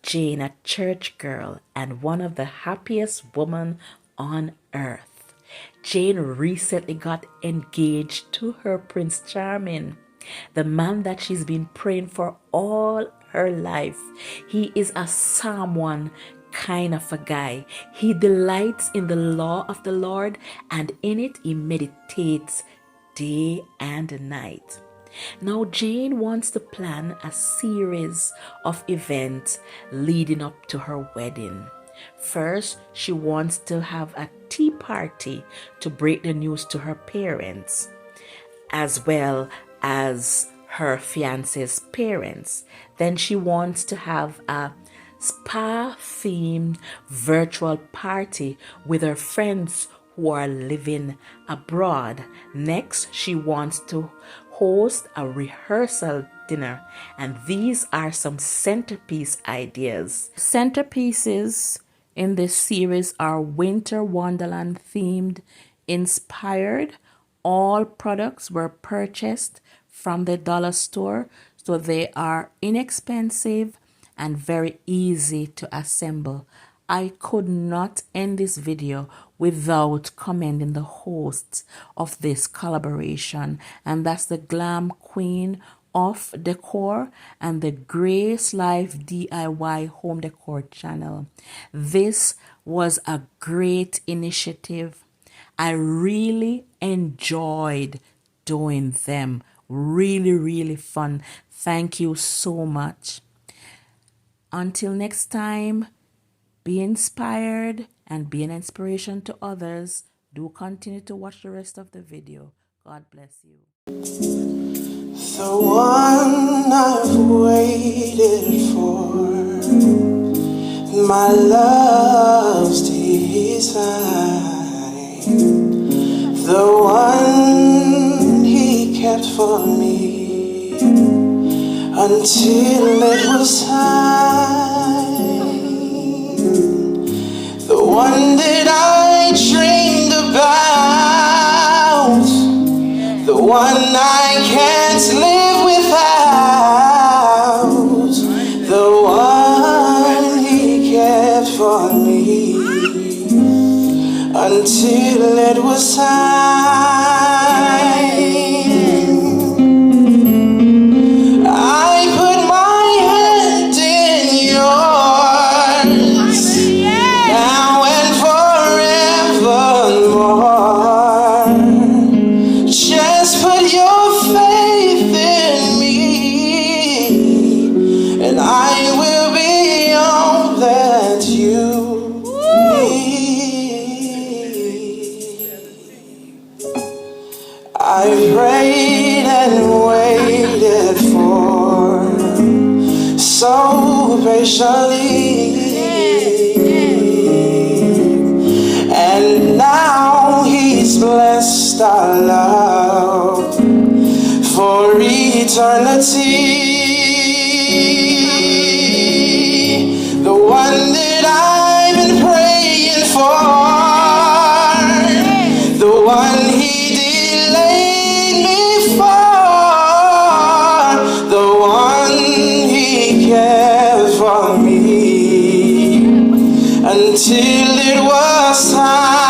Jane a church girl and one of the happiest women on earth. Jane recently got engaged to her Prince Charming, the man that she's been praying for all her life. He is a Psalm 1 kind of a guy. He delights in the law of the Lord, and in it he meditates day and night. Now Jane wants to plan a series of events leading up to her wedding. First, she wants to have a tea party to break the news to her parents, as well as her fiance's parents. Then she wants to have a spa-themed virtual party with her friends who are living abroad. Next, she wants to host a rehearsal dinner, and these are some centerpiece ideas. Centerpieces in this series are winter wonderland themed, inspired. All products were purchased from the dollar store, so they are inexpensive and very easy to assemble. I could not end this video without commending the hosts of this collaboration, and that's the Glam Queen of Decor and the Grace Life DIY Home Decor channel. This was a great initiative. I really enjoyed doing them. Really fun. Thank you so much. Until next time, be inspired and be an inspiration to others. Do continue to watch the rest of the video. God bless you. The one I've waited for, my love's design, the one he kept for me until it was time. The one that I dreamed about, the one I can't live without, the one he kept for me until it was time. I put my hand in yours, now and forevermore. Just put your faith in me, and I will be all that you need. I prayed and waited for so patiently, and now he's blessed our love for eternity. The one that I've been praying for, the one he delayed me for, the one he cared for me until it was time.